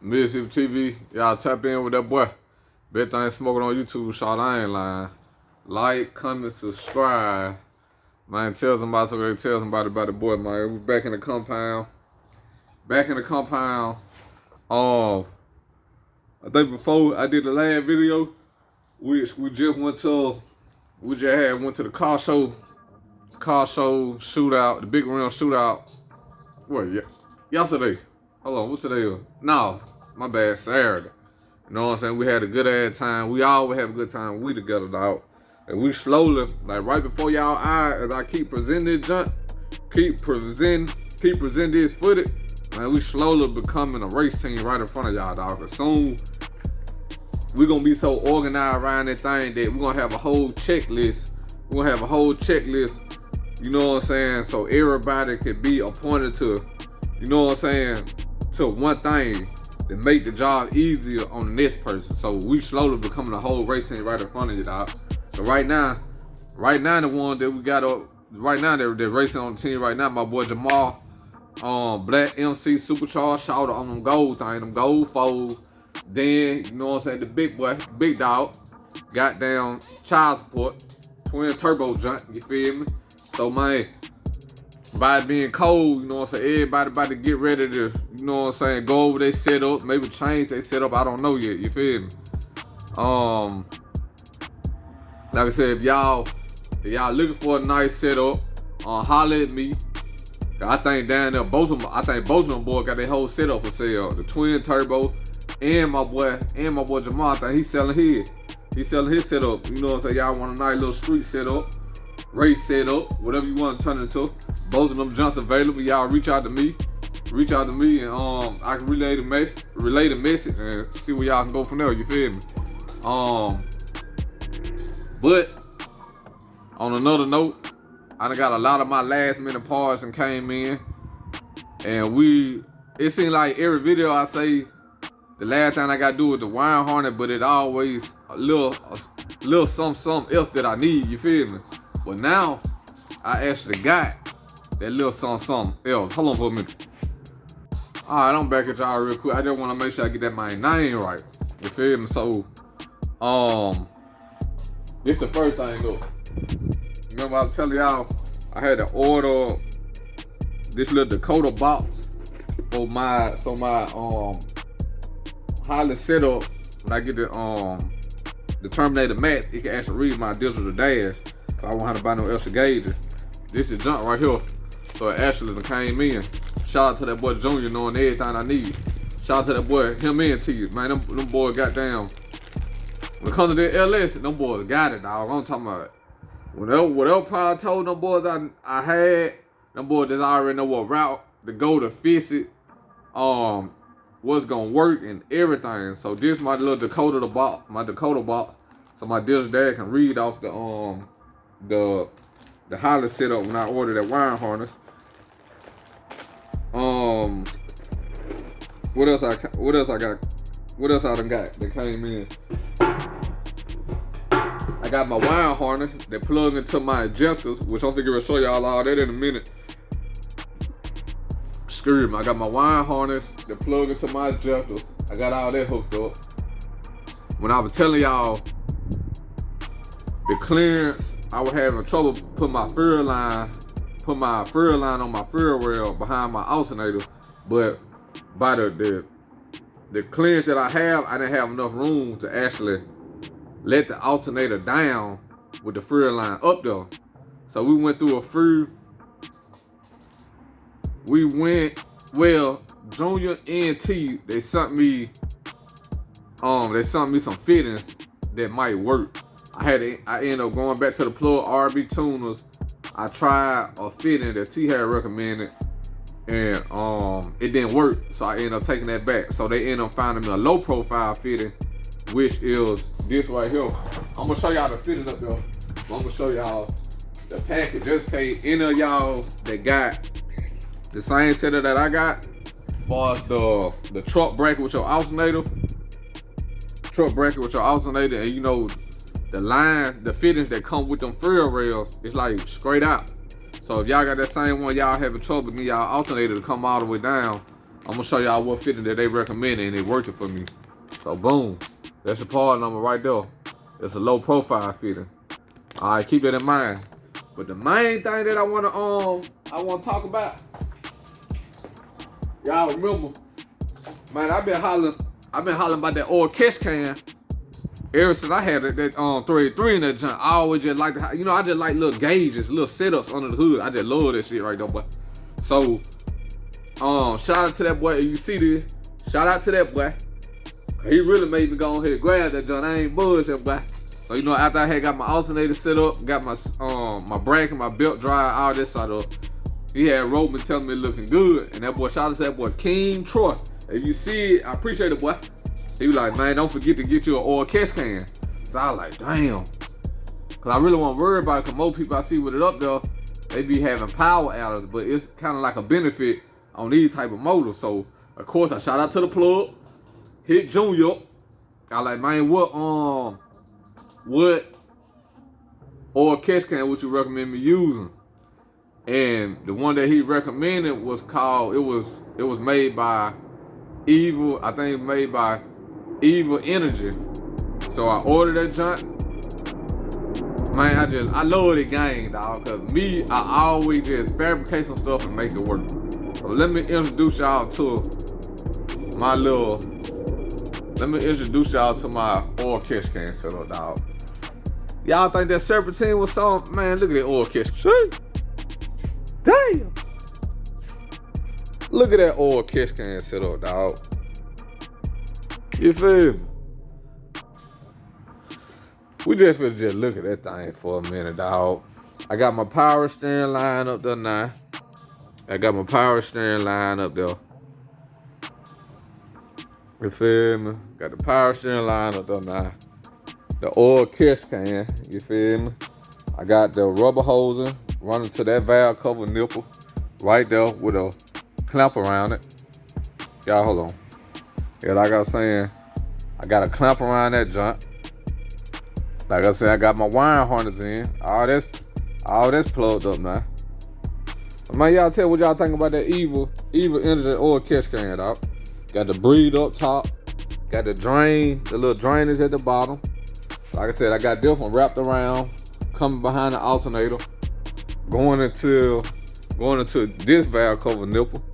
Mississippi TV, y'all tap in with that boy. Bet thing smoking on YouTube, shot. I ain't lying. Like, comment, subscribe. Man, tell somebody so they tell somebody about the boy, man. We back in the compound. Back in the compound. I think before I did the last video, we just went to the car show shootout, the big round shootout. What? Yeah, yesterday. Hold on, what's today? No, my bad, Saturday. You know what I'm saying? We had a good ass time. We always have a good time. We together, dog. And we slowly, like right before y'all eyes, as I keep presenting this junk, keep presenting this footage, man, we slowly becoming a race team right in front of y'all, dog. Cause soon we gonna be so organized around that thing that we're gonna have a whole checklist. We're gonna have a whole checklist, you know what I'm saying? So everybody can be appointed to, you know what I'm saying, to one thing to make the job easier on the next person. So we slowly becoming a whole race team right in front of you, dog. So right now the one that we got up, right now they're racing on the team right now, my boy Jamal, Black MC Supercharged, shout out on them gold thing, them gold fold. Then, you know what I'm saying, the big boy, big dog, got down child support, twin turbo junk, you feel me? So man, by it being cold, you know what I'm saying, everybody about to get ready to, you know what I'm saying, go over their setup, maybe change their setup, I don't know yet, you feel me? Like I said, if y'all looking for a nice setup, holler at me. I think down there, both of them boys got their whole setup for sale. The twin turbo and my boy Jamal, I think he's selling his setup. You know what I'm saying? Y'all want a nice little street setup, race setup, whatever you want to turn it into. Both of them junks available. Y'all reach out to me, and I can relay the message and see where y'all can go from there. You feel me? But on another note, I done got a lot of my last minute parts and came in, and it seems like every video I say, the last thing I gotta do with the wire harness, but it always a little something else that I need, you feel me? But now, I actually got that little something else. Hold on for a minute. Alright, I'm back at y'all real quick. I just wanna make sure I get that my name right. You feel me? So, this the first thing though. Remember I was telling y'all I had to order this little Dakota box for my Holly setup. When I get the Terminator Max, it can actually read my digital dash. So I won't have to buy no extra gauges. This is junk right here. So it actually came in. Shout out to that boy Junior knowing everything I need. Shout out to that boy, him and T. Man, them boys got down. When it comes to the LS, them boys got it, dog. I'm talking about whatever problem I told them boys I had, them boys just already know what route to go to fix it, what's gonna work and everything. So this my little Dakota box, so my digital dad can read off the Holly setup when I ordered that wiring harness. What else I got? What else I done got that came in? I got my wire harness that plugs into my injectors, which I'm gonna show y'all all that in a minute. Excuse me, I got my wire harness that plugs into my injectors. I got all that hooked up. When I was telling y'all the clearance, I was having trouble putting my fuel line on my fuel rail behind my alternator, but by the clearance that I have, I didn't have enough room to actually let the alternator down with the fuel line up there. So we went through Junior and T, they sent me some fittings that might work. I ended up going back to the plug RB tuners. I tried a fitting that T had recommended, and it didn't work, so I ended up taking that back. So they ended up finding me a low profile fitting, which is this right here. I'm gonna show y'all the fitting up there. I'm gonna show y'all the package. Just in case any of y'all that got the same setup that I got, as far as the truck bracket with your alternator, and you know the lines, the fittings that come with them fuel rails, it's like straight out. So if y'all got that same one, y'all having trouble getting y'all alternator to come all the way down, I'm gonna show y'all what fitting that they recommended and it worked it for me. So boom, that's the part number right there. It's a low profile fitting. All right, keep that in mind. But the main thing that I wanna talk about, y'all remember, man, I've been hollering about that oil catch can ever since I had that 33 in that junk. I always just like to, I just like little gauges, little setups under the hood. I just love that shit right there, boy. So, shout out to that boy. If you see this, shout out to that boy. He really made me go ahead and grab that junk. I ain't bullshit, boy. So, after I had got my alternator set up, got my my bracket, my belt dry, all this side up, he had wrote me telling me it looking good. And that boy, shout out to that boy, King Troy. If you see it, I appreciate it, boy. He was like, man, don't forget to get you an oil catch can. So I was like, damn. Cause I really want to worry about it, cause most people I see with it up there, they be having power outages, but it's kind of like a benefit on these type of motors. So of course I shout out to the plug, hit Junior. I like, man, what oil catch can would you recommend me using? And the one that he recommended was called, it was made by Evil, I think it's made by Evil Energy. So I ordered that junk. Man, I love the game, dog. Cause me, I always just fabricate some stuff and make it work. So let me introduce y'all to my oil catch can setup, dog. Y'all think that serpentine was something? Man, look at that oil catch. Shit. Damn. Look at that oil catch can setup, dog. You feel me? We just finna just look at that thing for a minute, dog. I got my power steering line up there now. You feel me? Got the power steering line up there now. The oil catch can, you feel me? I got the rubber hosing running to that valve cover nipple right there with a clamp around it. Y'all, hold on. Yeah, like I was saying, I got a clamp around that junk. Like I said, I got my wiring harness in. All that's plugged up now. Man, y'all tell what y'all think about that Evil Energy oil catch can, dog. Got the breathe up top. Got the drain, the little drain is at the bottom. Like I said, I got this one wrapped around, coming behind the alternator, going into this valve cover nipple.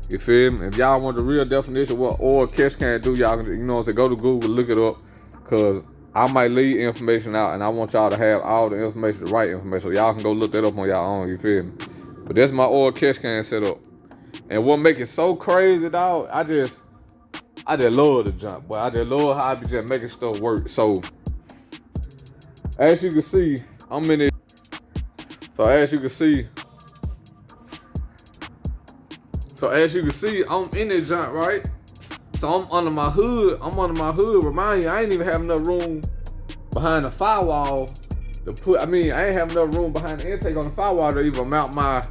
You feel me? If y'all want the real definition of what oil catch can do, y'all can, go to Google, look it up, cause I might leave information out, and I want y'all to have all the information, the right information, so y'all can go look that up on y'all own. You feel me? But that's my oil catch can setup. And what make it so crazy, dog? I just love the jump, boy. I just love how I be just making stuff work. So as you can see, I'm in it. So as you can see, I'm in that junk, right? So I'm under my hood. Remind you, I ain't even have enough room behind the firewall to put. I ain't have enough room behind the intake on the firewall to even mount my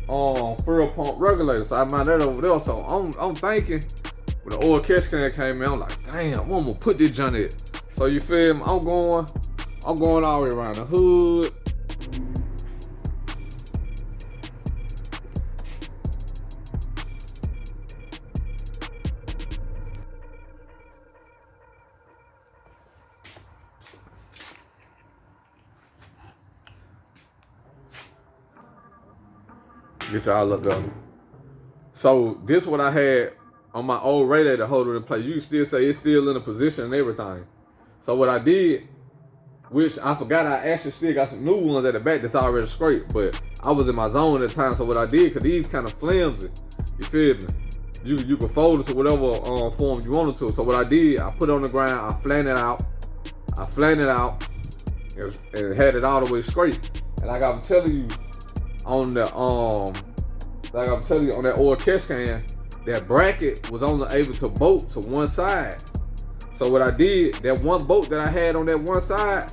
fuel pump regulator. So I mount that over there. So I'm thinking when the oil catch can came in, I'm like, damn, I'm gonna put this junk in. So you feel me? I'm going all the way around the hood. Get y'all up there. So this what I had on my old radiator holder in place. You can still say it's still in a position and everything. So what I did, which I forgot, I actually still got some new ones at the back that's already scraped, but I was in my zone at the time. So what I did, cause these kind of flimsy, you feel me? You can fold it to whatever form you wanted to. So what I did, I put it on the ground, I flattened it out, and had it all the way scraped. And like I'm telling you, on the on that oil catch can, that bracket was only able to bolt to one side. So what I did, that one bolt that I had on that one side,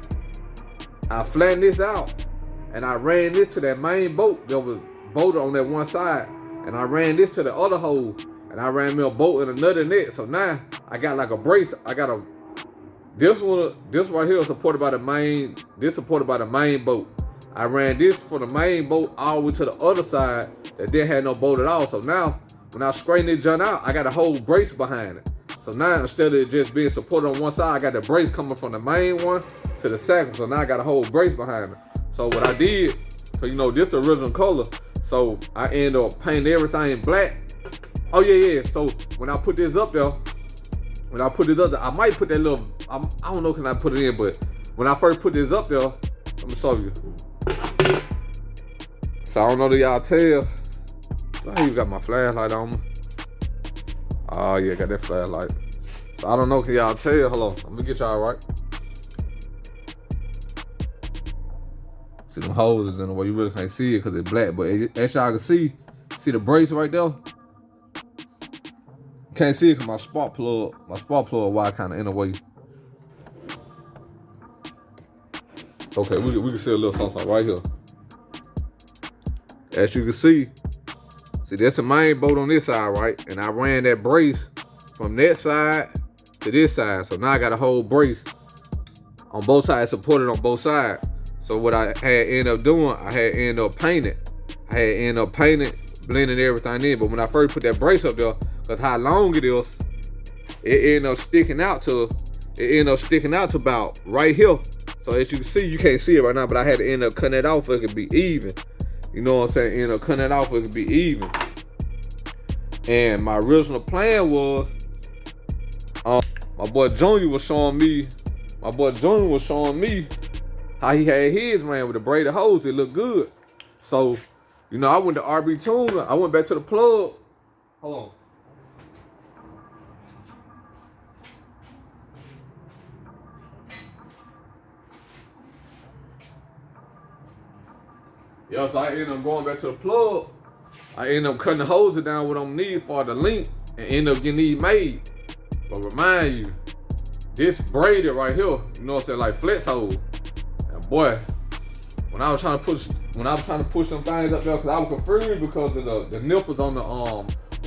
I flattened this out and I ran this to that main bolt that was bolted on that one side, and I ran this to the other hole, and I ran me a bolt and another net. So now I got like a brace. This right here is supported by the main. This supported by the main bolt. I ran this for the main bolt all the way to the other side that didn't have no bolt at all. So now when I straighten this joint out, I got a whole brace behind it. So now instead of it just being supported on one side, I got the brace coming from the main one to the second. So now I got a whole brace behind it. So what I did, so you know this original color, so I end up painting everything black. Oh yeah. So when I put this up there, I might put that little, I don't know can I put it in, but when I first put this up there, let me show you. So I don't know that y'all tell. I even got my flashlight on me. Oh yeah, got that flashlight. So I don't know, can y'all tell? Hold on, I'm gonna get y'all right. See them hoses in the way, you really can't see it because it's black, but as y'all can see the brace right there? Can't see it because my spark plug wire kind of in the way. Okay, we can see a little something right here. As you can see that's the main bolt on this side, right? And I ran that brace from that side to this side. So now I got a whole brace on both sides, supported on both sides. So what I had ended up doing, I had ended up painting, blending everything in. But when I first put that brace up there, because how long it is, it ended up sticking out to about right here. So as you can see, you can't see it right now, but I had to end up cutting it off so it could be even. You know what I'm saying? End up cutting it off so it could be even. And my original plan was, my boy Junior was showing me how he had his, man, with the braided hose. It looked good. So, you know, I went to RB Tuner. I went back to the plug. Hold on. Yeah, so I ended up going back to the plug. I ended up cutting the hoses down what I'm need for the length and end up getting these made. But remind you, this braided right here, you know what I'm saying, like flex hose. And boy, when I was trying to push them things up there, because I was confused because of the nipples on the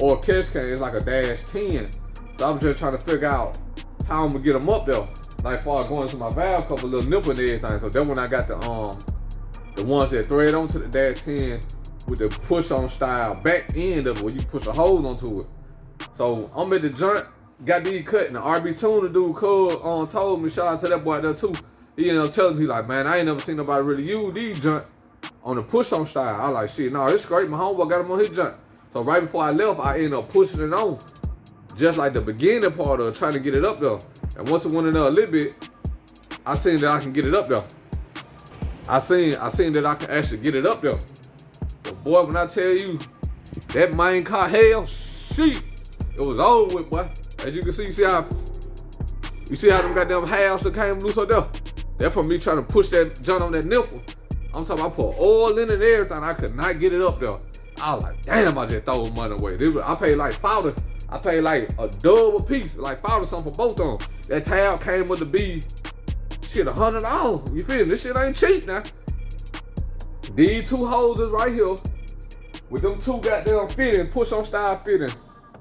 or catch can, it's like a -10. So I was just trying to figure out how I'm gonna get them up there. Like far as going to my valve cover, little nipple and everything. So then when I got the ones that thread onto the -10 with the push-on style back end of it, where you push a hose onto it. So I'm at the joint, got these cut, and the RB Tuner dude told me, shout out to that boy there too. He ended up telling me like, man, I ain't never seen nobody really use these joints on the push-on style. I like, shit, no, it's great. My homeboy got him on his joint. So right before I left, I ended up pushing it on, just like the beginning part of trying to get it up there. And once it went in there a little bit, I seen that I can get it up there. I seen that I can actually get it up there. But boy, when I tell you, that main car, hell, shit, it was over with, boy. As you can see, you see how them goddamn halves that came loose up there? That's from me trying to push that joint on that nipple. I'm talking about I put oil in it and everything. I could not get it up there. I was like, damn, I just throw money away. I paid like powder. I paid like a double piece, like powder something for both of them. That tab came with the B. Shit, $100. You feel me? This shit ain't cheap now. These two hoses right here, with them two goddamn fitting, push-on style fitting,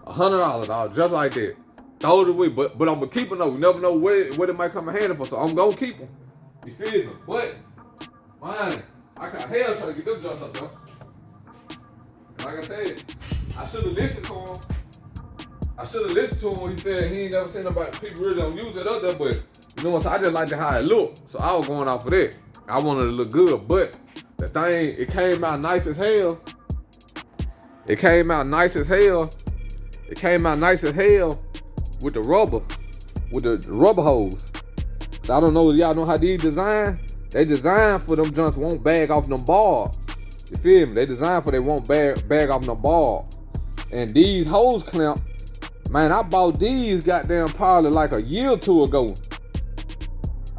$100, dog, just like that. Throw it away, but I'm gonna keep them though. You never know where it might come in handy for, so I'm gonna keep them. You feel me? But, man, I got hell trying to get them joints up there. Like I said, I should have listened to him when he said he ain't never seen nobody, people really don't use it up there, but you know what, so I just liked how it looked. So I was going off of that. I wanted it to look good, but the thing, it came out nice as hell. It came out nice as hell with the rubber hose. So I don't know if y'all know how these design. They designed for them joints won't bag off them barbs. You feel me? They designed for they won't bag off them barbs. And these hose clamp, man, I bought these goddamn probably like a year or two ago.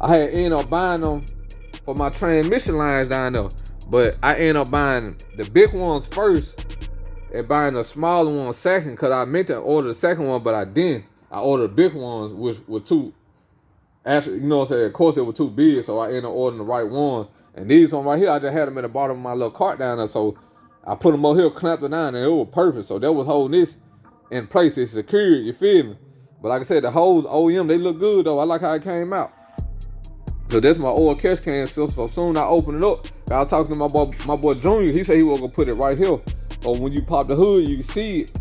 I had ended up buying them for my transmission lines down there. But I ended up buying the big ones first and buying the smaller ones second, because I meant to order the second one, but I didn't. I ordered the big ones, which were too, actually, you know what I'm saying, of course they were too big, so I ended up ordering the right one. And these ones right here, I just had them at the bottom of my little cart down there, so I put them over here, clamped it down, and it was perfect. So that was holding this in place. It's secure, you feel me? But like I said, the hose, OEM, they look good though. I like how it came out. So that's my oil catch can. So soon I open it up, I was talking to my boy Junior. He said he was gonna put it right here. So when you pop the hood, you can see it.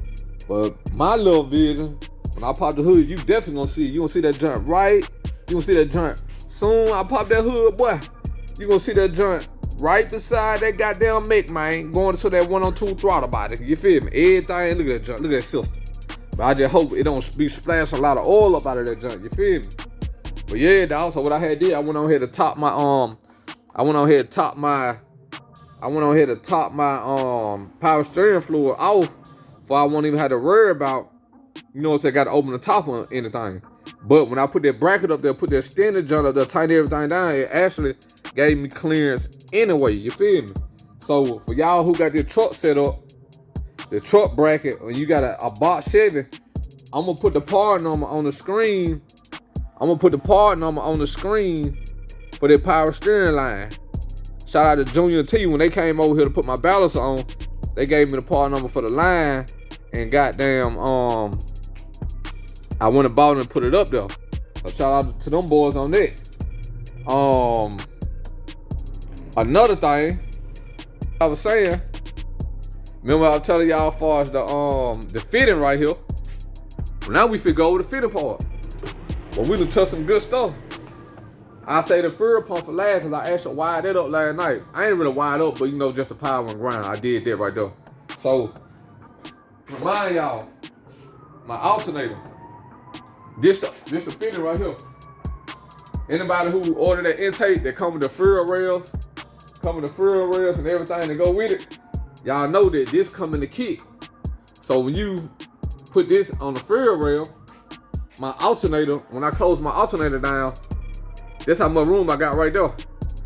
But my little vision, when I pop the hood, you definitely gonna see it. You gonna see that joint right. You gonna see that joint. Soon I pop that hood, boy. You gonna see that joint right beside that goddamn mech, man. Going to that 102 throttle body. You feel me? Everything. Look at that joint. Look at that system. But I just hope it don't be splashing a lot of oil up out of that joint. You feel me? But yeah, dog. So what I had did, I went on here to top my power steering fluid off, so I won't even have to worry about, you know what I'm saying, got to open the top on anything. But when I put that bracket up there, put that standard joint up there, tighten everything down, it actually gave me clearance anyway, you feel me? So for y'all who got their truck set up, the truck bracket, when you got a box Chevy, I'm gonna put the part number on the screen. I'm gonna put the part number on the screen for that power steering line. Shout out to Junior T, when they came over here to put my balancer on, they gave me the part number for the line, and goddamn, I went and bought it and put it up there. So shout out to them boys on that. Another thing I was saying, remember I was telling y'all as far as the fitting right here. Well, now we finna go over the fitting part. But we done touched some good stuff. I say the fuel pump for last because I actually wired that up last night. I ain't really wired up, but you know, just the power and grind. I did that right there. So, remind y'all, my alternator, this the fitting right here. Anybody who ordered that intake that come with the fuel rails, and everything that go with it, y'all know that this come in the kit. So when you put this on the fuel rail, my alternator, when I close my alternator down, that's how much room I got right there.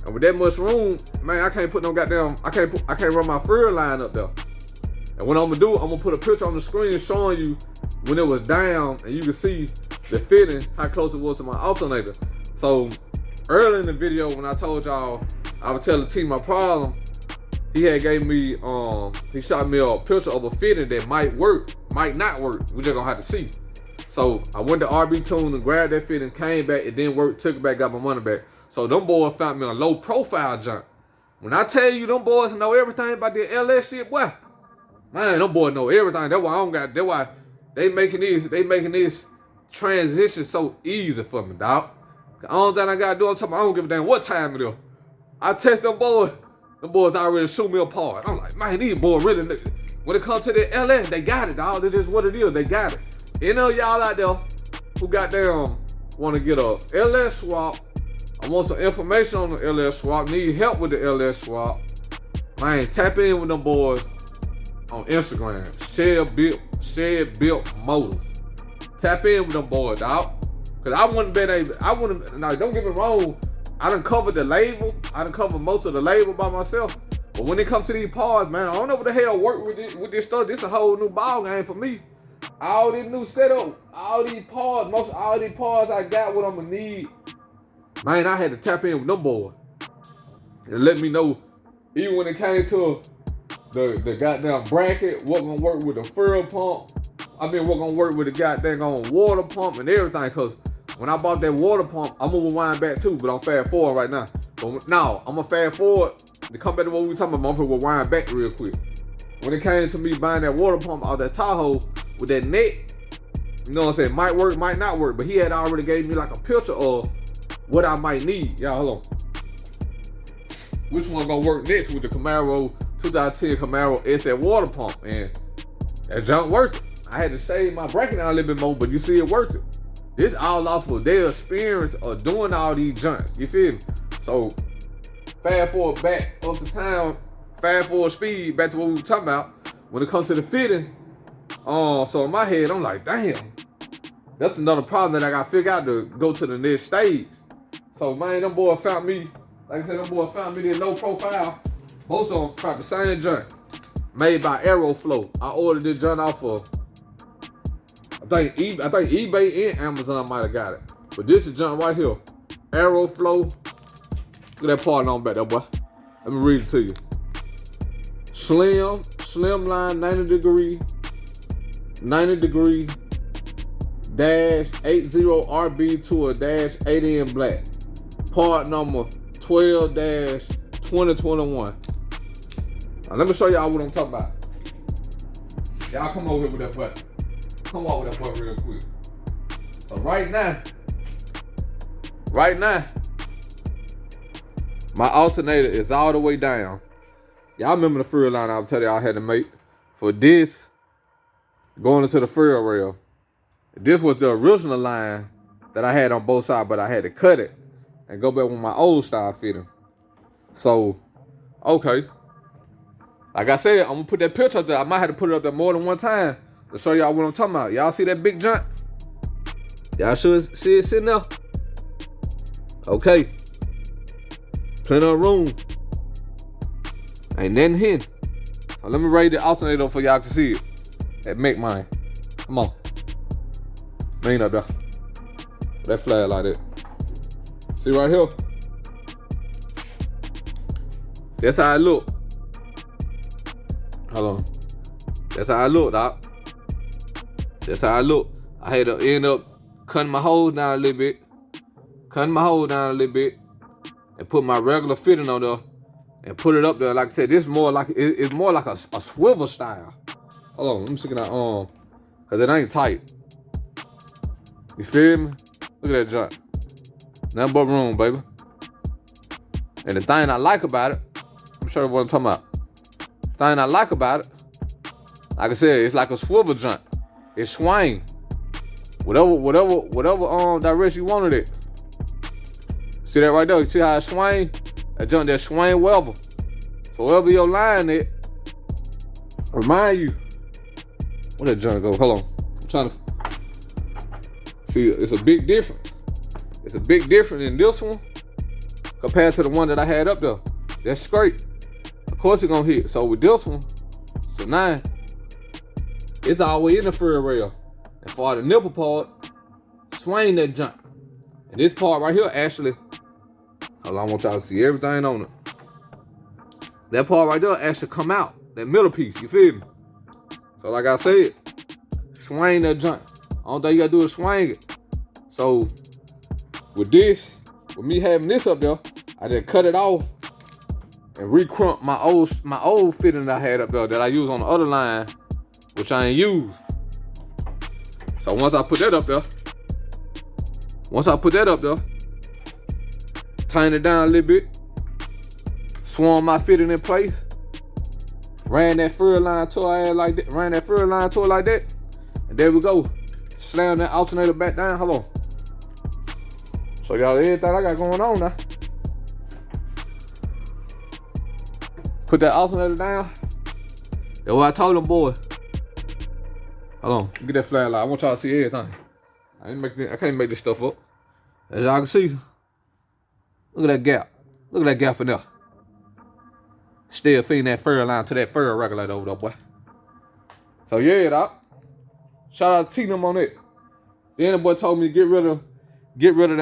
And with that much room, man, I can't put no goddamn, I can't run my fuel line up there. And what I'm gonna do, I'm gonna put a picture on the screen showing you when it was down, and you can see the fitting, how close it was to my alternator. So early in the video, when I told y'all I was telling T my problem, he had gave me, he shot me a picture of a fitting that might work, might not work. We just gonna have to see. So I went to RB Tune and grabbed that fitting, came back, it didn't work, took it back, got my money back. So them boys found me a low profile junk. When I tell you them boys know everything about the LS shit, boy, man, them boys know everything. That's why I don't got, that's why they making this transition so easy for me, dog. The only thing I gotta do, I don't give a damn what time it is. I test them boys already shoot me apart. I'm like, man, these boys really, when it comes to the LS, they got it, dog. That's just what it is, they got it. You know, y'all out there who goddamn want to get a LS swap, I want some information on the LS swap, need help with the LS swap, man, tap in with them boys on Instagram, Shed Built Motors. Tap in with them boys, dog. Cause I wouldn't been able, now don't get me wrong, I done covered the label, I done covered most of the label by myself. But when it comes to these parts, man, I don't know what the hell work with this stuff. This a whole new ball game for me. All this new setup, all these parts I got what I'm gonna need. Man, I had to tap in with them boys and let me know, even when it came to the goddamn bracket, what gonna work with the fuel pump. I mean, what gonna work with the goddamn water pump and everything. Cause when I bought that water pump, I'm gonna rewind back too, but I'm fast forward right now. But now I'm gonna fast forward to come back to what we were talking about. I'm gonna rewind back real quick. When it came to me buying that water pump out that Tahoe with that net, you know what I'm saying, might work, might not work, but he had already gave me like a picture of what I might need. Y'all, hold on. Which one gonna work next with the Camaro 2010 Camaro SF water pump? And that junk worth it. I had to shave my bracket down a little bit more, but you see it worth it. This all off of their experience of doing all these junks. You feel me? So fast forward back up to town, fast forward speed back to what we were talking about. When it comes to the fitting, so in my head, I'm like, damn, that's another problem that I gotta figure out to go to the next stage. So man, them boys found me, like I said, them boys found me this low profile. Both of them tried the same junk, made by Aeroflow. I ordered this junk off of, I think eBay and Amazon might have got it. But this is junk right here, Aeroflow. Look at that part on back there, boy. Let me read it to you. Slim line, 90 degree, dash 80RB to a dash 80 in black. Part number 12-2021. Now let me show y'all what I'm talking about. Y'all come over here with that butt. come walk with that boy real quick. So right now, my alternator is all the way down. Y'all remember the furrow line I was telling y'all I had to make for this going into the furrow rail. This was the original line that I had on both sides, but I had to cut it and go back with my old style fitting. So, okay. Like I said, I'm gonna put that picture up there. I might have to put it up there more than one time to show y'all what I'm talking about. Y'all see that big joint? Y'all should see it sitting there. Okay. Plenty of room. Ain't nothing here. So let me raise the alternator for y'all to see it. And make mine. Come on. Lean up there. That flag like that. See right here? That's how I look. Hold on. That's how I look, dog. That's how I look. I had to end up cutting my holes down a little bit. And put my regular fitting on there. And put it up there. Like I said, this is more like it's more like a swivel style. Hold on, let me stick that arm. Cause it ain't tight. You feel me? Look at that junk. Nothing but room, baby. And the thing I like about it, I'm sure what I'm talking about. The thing I like about it, like I said, it's like a swivel junk. It swing. Whatever direction you wanted it. See that right there? You see how it swing? That junk that swing wherever. So wherever your line is, remind you. Where that junk go? Hold on. I'm trying to see. It's a big difference. It's a big difference in this one compared to the one that I had up there. That's straight. Of course it's gonna hit. So with this one, so now it's all the way in the furrow rail. And for the nipple part, swing that junk. And this part right here actually, hold on, I want y'all to see everything on it. That part right there actually come out. That middle piece, you feel me? So like I said, swing that junk. All thing you gotta do is swing it. So with this, with me having this up there, I just cut it off and recrump my old fitting that I had up there that I used on the other line, which I ain't used. So once I put that up there, tighten it down a little bit, swung my fitting in place, ran that furrow line to it like that, and there we go. Slam that alternator back down. Hold on. So y'all, everything I got going on now. Put that alternator down. That's what I told them, boy. Hold on, get that flag light. I want y'all to see everything. I can't make this stuff up. As y'all can see, look at that gap. Look at that gap in there. Still feeding that furrow line to that furrow regulator over there, boy. So yeah, dog. Shout out to T-Num on it. Then the boy told me to get rid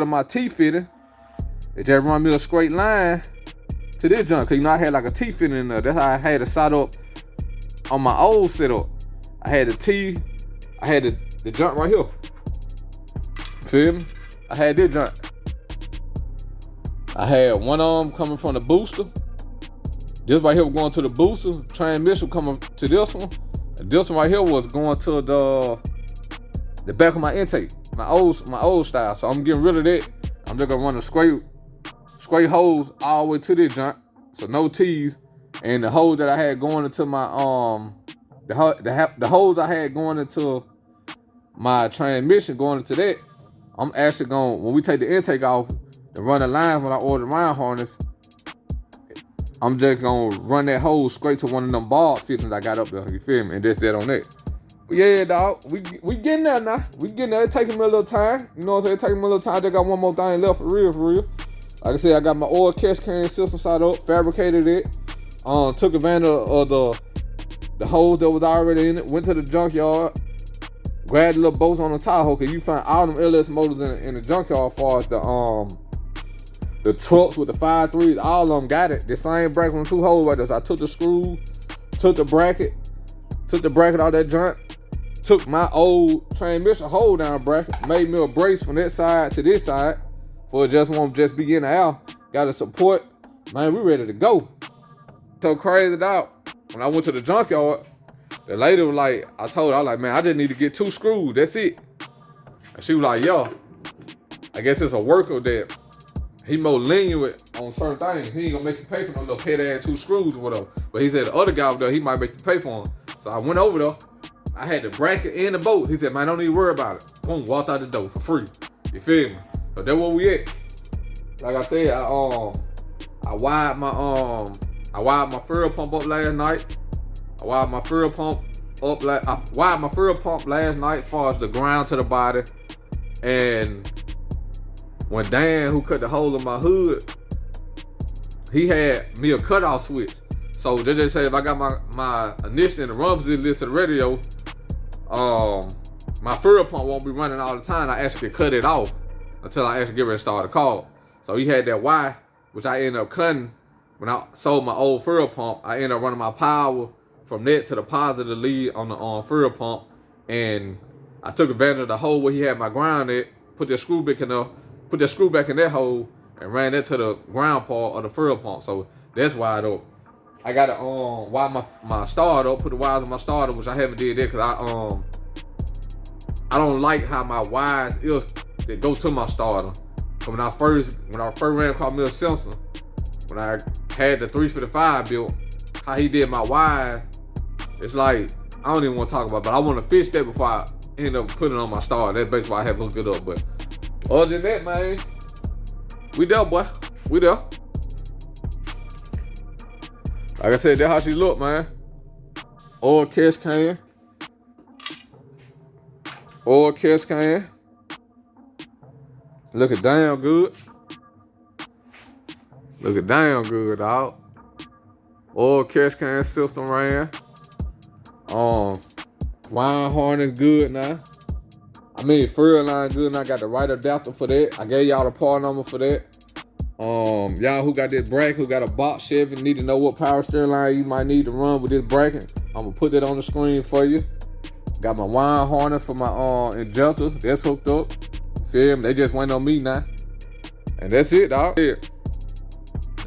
of my T fitting. It just run me a straight line to this junk. Cause you know I had like a T fitting in there. That's how I had it set up on my old setup. I had the T, I had the junk right here. Feel me? I had this junk. I had one arm coming from the booster. This right here was going to the booster. Transmission coming to this one. And this one right here was going to the back of my intake. My old style. So I'm getting rid of that. I'm just gonna run a straight hose all the way to this junk. So no T's. And the hose that I had going into my the hose I had going into my transmission going into that, I'm actually going, when we take the intake off and run the line when I order the line harness, I'm just gonna run that hose straight to one of them ball fittings I got up there, you feel me? And that's that on that. But yeah, dog, we getting there now. We getting there. It taking me a little time. You know what I'm saying? It taking me a little time. I just got one more thing left for real. Like I said, I got my oil catch can system set up, fabricated it, took advantage of the hose that was already in it, went to the junkyard, grabbed the little bolts on the Tahoe, cause you find all them LS motors in the junkyard as far as the trucks with the 5.3s, all of them got it. The same bracket on 2 holes right there. So I took the screw, took the bracket out that junk, took my old transmission hold down bracket, made me a brace from that side to this side, for it just won't just be in the air. Got a support. Man, we ready to go. So crazy out. When I went to the junkyard, The lady was like, I told her, I was like, man, I just need to get 2 screws. That's it. And she was like, yo, I guess it's a worker that he more lenient on certain things. He ain't gonna make you pay for no little pet ass 2 screws or whatever. But he said the other guy over there, he might make you pay for them. So I went over there. I had the bracket and the bolt. He said, man, don't even worry about it. Boom, walked out the door for free. You feel me? So that's where we at. Like I said, I wired my fuel pump up last night. I wired my fuel pump last night as far as the ground to the body. And when Dan, who cut the hole in my hood, he had me a cutoff switch. So they just say if I got my ignition and the run position list to the radio, my fuel pump won't be running all the time. I actually cut it off until I actually get ready to start the car. So he had that Y, which I ended up cutting when I sold my old fuel pump. I ended up running my power from that to the positive lead on the fuel pump, and I took advantage of the hole where he had my ground at, put that screw back in that hole, and ran that to the ground part of the fuel pump. So that's why I got to wire my starter, put the wires on my starter, which I haven't did that because I don't like how my wires is that go to my starter. So when I first ran across Mill Simpson, when I had the 355 built, how he did my wires, it's like, I don't even want to talk about it, but I want to fix that before I end up putting it on my starter. That's basically why I have to hook it up. But other than that, man, we there, boy. We there. Like I said, that's how she look, man. Oil catch can. Oil catch can. Looking damn good. Looking damn good, dog. Oil catch can system ran. Wine harness good now. I mean, fuel line good, and I got the right adapter for that. I gave y'all the part number for that. Y'all who got this bracket, who got a box Chevy, need to know what power steering line you might need to run with this bracket. I'm gonna put that on the screen for you. Got my wine harness for my injectors. That's hooked up. Feel me? They just went on me now. And that's it, dog. Yeah.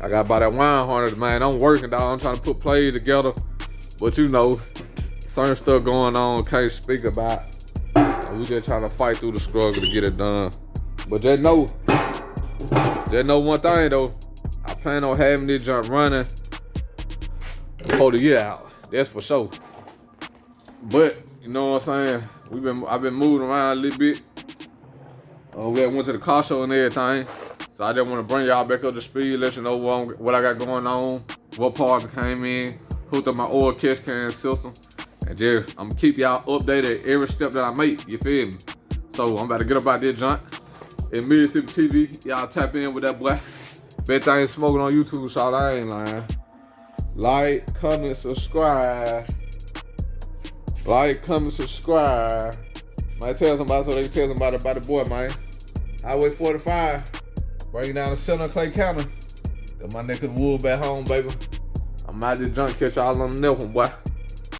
I got about that wine harness, man. I'm working, dog. I'm trying to put plays together. But you know, certain stuff going on, can't speak about. And we just trying to fight through the struggle to get it done. But just know one thing though. I plan on having this junk running before the year out. That's for sure. But you know what I'm saying? I've been moving around a little bit. We went to the car show and everything. So I just want to bring y'all back up to speed, let you know what I got going on, what parts came in, hooked up my oil catch can system. And just, I'm gonna keep y'all updated every step that I make, you feel me? So I'm about to get up out this junk. In Mississippi TV, y'all tap in with that boy. Bet things smoking on YouTube, so I ain't lying. Like, comment, subscribe. Like, comment, subscribe. Might tell somebody so they can tell somebody about the boy, man. Highway 45. Bring down the center Clay County. Got my neck of the wood back home, baby. I'm out this junk, catch y'all on the next one, boy.